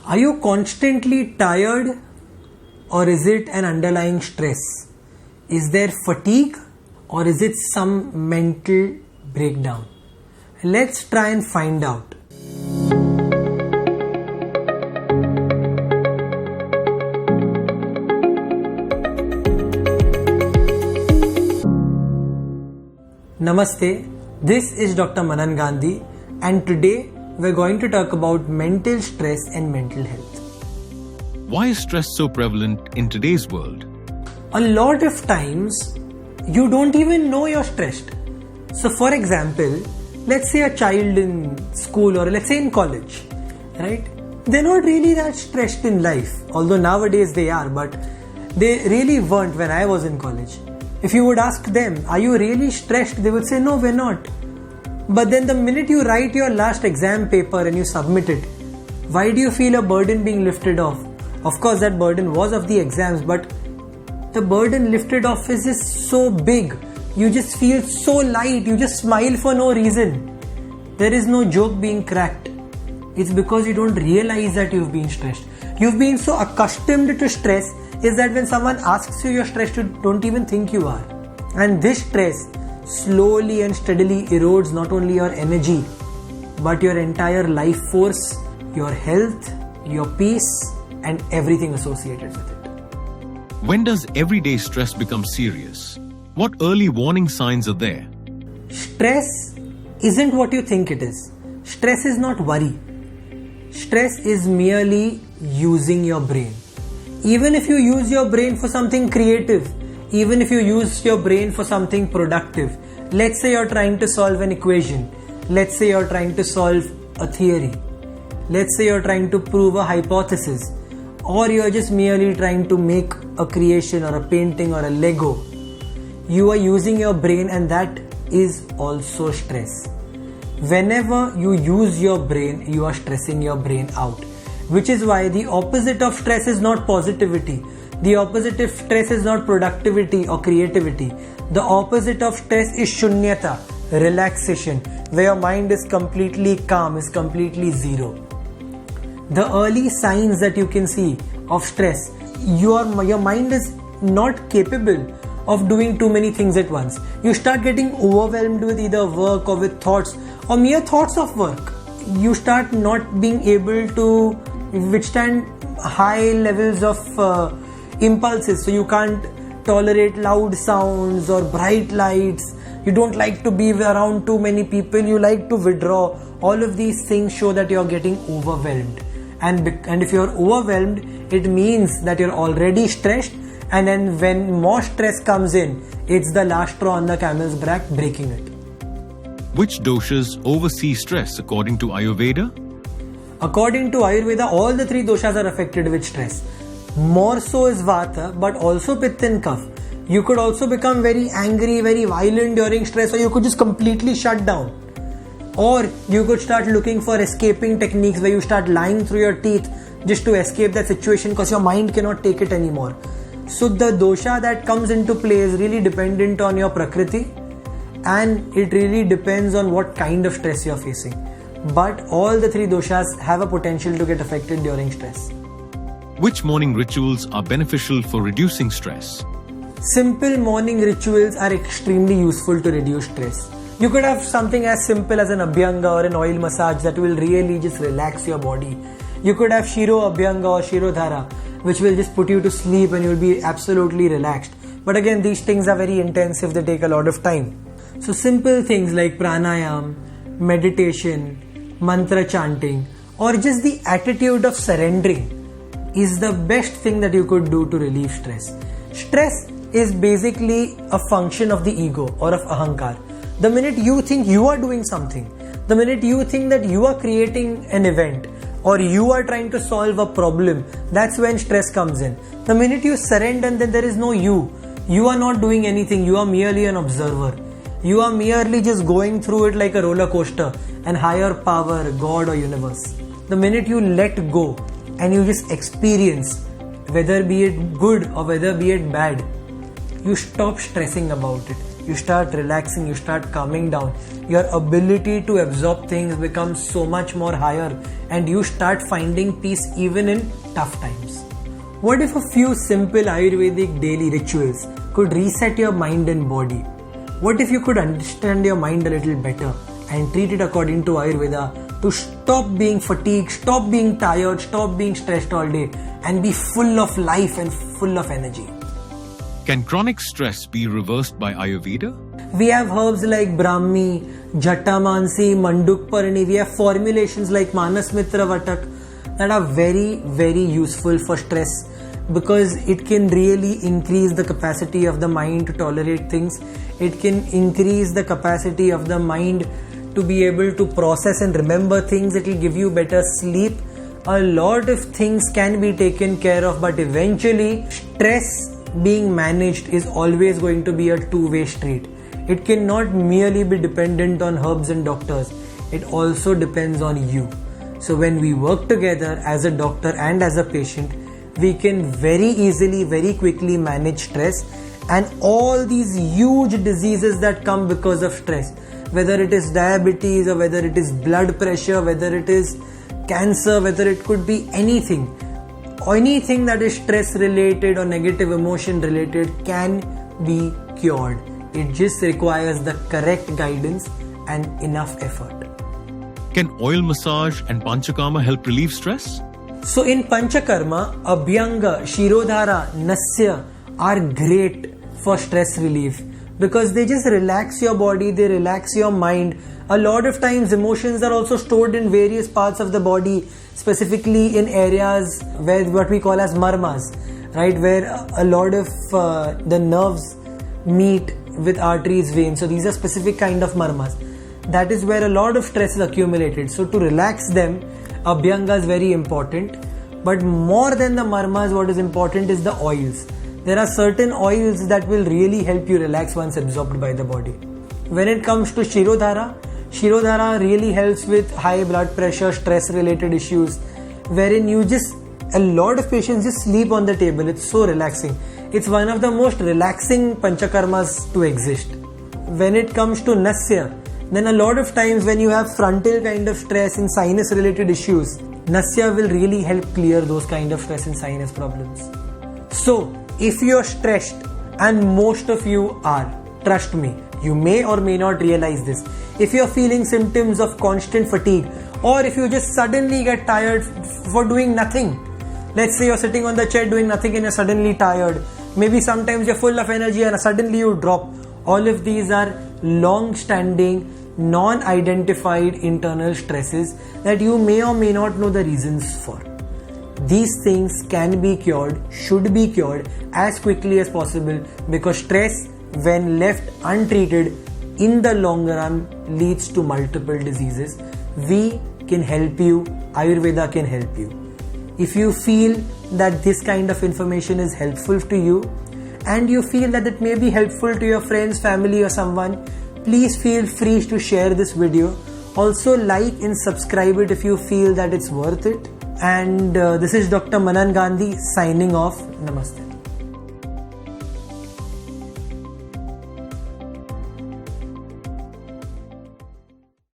Are you constantly tired, or is it an underlying stress? Is there fatigue, or is it some mental breakdown? Let's try and find out. Namaste, this is Dr. Manaan Gandhi, and today we're going to talk about mental stress and mental health. Why is stress so prevalent in today's world? A lot of times you don't even know you're stressed. So for example, let's say a child in school or let's say in college, right? They're not really that stressed in life, although nowadays they are, but they really weren't when I was in college. If you would ask them, are you really stressed? They would say, no, we're not. But then the minute you write your last exam paper and you submit it, why do you feel a burden being lifted off? Of course, that burden was of the exams, but the burden lifted off is just so big. You just feel so light. You just smile for no reason. There is no joke being cracked. It's because you don't realize that you've been stressed. You've been so accustomed to stress is that when someone asks you you're stressed, you don't even think you are. And this stress slowly and steadily erodes not only your energy, but your entire life force, your health, your peace, and everything associated with it. When does everyday stress become serious? What early warning signs are there? Stress isn't what you think it is. Stress is not worry. Stress is merely using your brain. Even if you use your brain for something creative, even if you use your brain for something productive, let's say you're trying to solve an equation, let's say you're trying to solve a theory, let's say you're trying to prove a hypothesis, or you're just merely trying to make a creation or a painting or a Lego, you are using your brain, and that is also stress. Whenever you use your brain, you are stressing your brain out. Which is why the opposite of stress is not positivity. The opposite of stress is not productivity or creativity. The opposite of stress is shunyata, relaxation, where your mind is completely calm, is completely zero. The early signs that you can see of stress, your mind is not capable of doing too many things at once. You start getting overwhelmed with either work or with thoughts or mere thoughts of work. You start not being able to withstand high levels of impulses. So you can't tolerate loud sounds or bright lights. You don't like to be around too many people. You like to withdraw. All of these things show that you're getting overwhelmed. And if you're overwhelmed, it means that you're already stressed. And then when more stress comes in, it's the last straw on the camel's back, breaking it. Which doshas oversee stress according to Ayurveda? According to Ayurveda, all the three doshas are affected with stress. More so is Vata, but also Pitta and Kapha. You could also become very angry, very violent during stress, or you could just completely shut down. Or you could start looking for escaping techniques where you start lying through your teeth just to escape that situation because your mind cannot take it anymore. So the dosha that comes into play is really dependent on your Prakriti, and it really depends on what kind of stress you're facing. But all the three doshas have a potential to get affected during stress. Which morning rituals are beneficial for reducing stress? Simple morning rituals are extremely useful to reduce stress. You could have something as simple as an abhyanga or an oil massage that will really just relax your body. You could have Shiro Abhyanga or Shiro Dhara, which will just put you to sleep and you'll be absolutely relaxed. But again, these things are very intensive, they take a lot of time. So simple things like pranayam, meditation, mantra chanting, or just the attitude of surrendering is the best thing that you could do to relieve stress. Stress is basically a function of the ego or of ahankar. The minute you think you are doing something, the minute you think that you are creating an event or you are trying to solve a problem, that's when stress comes in. The minute you surrender, then there is no you. You are not doing anything, you are merely an observer. You are merely just going through it like a roller coaster, and higher power, God or universe. The minute you let go and you just experience, whether be it good or whether be it bad, you stop stressing about it. you start relaxing, you start calming down. Your ability to absorb things becomes so much more higher, and you start finding peace even in tough times. What if a few simple Ayurvedic daily rituals could reset your mind and body? What if you could understand your mind a little better and treat it according to Ayurveda to stop being fatigued, stop being tired, stop being stressed all day, and be full of life and full of energy? Can chronic stress be reversed by Ayurveda? We have herbs like Brahmi, Jatamansi, Mandukparni. We have formulations like Manas Mitra Vatak that are very, very useful for stress, because it can really increase the capacity of the mind to tolerate things. It can increase the capacity of the mind to be able to process and remember things. It will give you better sleep. A lot of things can be taken care of, but eventually stress being managed is always going to be a two-way street. It cannot merely be dependent on herbs and doctors. It also depends on you. So when we work together as a doctor and as a patient, we can very easily, very quickly manage stress and all these huge diseases that come because of stress, whether it is diabetes or whether it is blood pressure, whether it is cancer, whether it could be anything. Anything that is stress related or negative emotion related can be cured. It just requires the correct guidance and enough effort. Can oil massage and panchakarma help relieve stress? So in Panchakarma, Abhyanga, Shirodhara, Nasya are great for stress relief because they just relax your body, they relax your mind. A lot of times emotions are also stored in various parts of the body, specifically in areas where what we call as marmas, right, where a lot of the nerves meet with arteries, veins. So these are specific kind of marmas. That is where a lot of stress is accumulated. So to relax them, Abhyanga is very important. But more than the marmas, what is important is the oils. There are certain oils that will really help you relax once absorbed by the body. When it comes to Shirodhara, Shirodhara really helps with high blood pressure, stress related issues, wherein a lot of patients just sleep on the table. It's so relaxing. It's one of the most relaxing panchakarmas to exist. When it comes to Nasya, then a lot of times when you have frontal kind of stress and sinus related issues, Nasya will really help clear those kind of stress and sinus problems. So, if you're stressed, and most of you are, trust me, you may or may not realize this. If you're feeling symptoms of constant fatigue, or if you just suddenly get tired for doing nothing, let's say you're sitting on the chair doing nothing and you're suddenly tired, maybe sometimes you're full of energy and suddenly you drop. All of these are long-standing, non-identified internal stresses that you may or may not know the reasons for. These things can be cured, should be cured as quickly as possible, because stress, when left untreated, in the long run leads to multiple diseases. We can help you, Ayurveda can help you. If you feel that this kind of information is helpful to you, and you feel that it may be helpful to your friends, family or someone, please feel free to share this video. Also like and subscribe it if you feel that it's worth it. And this is Dr. Manaan Gandhi signing off. Namaste.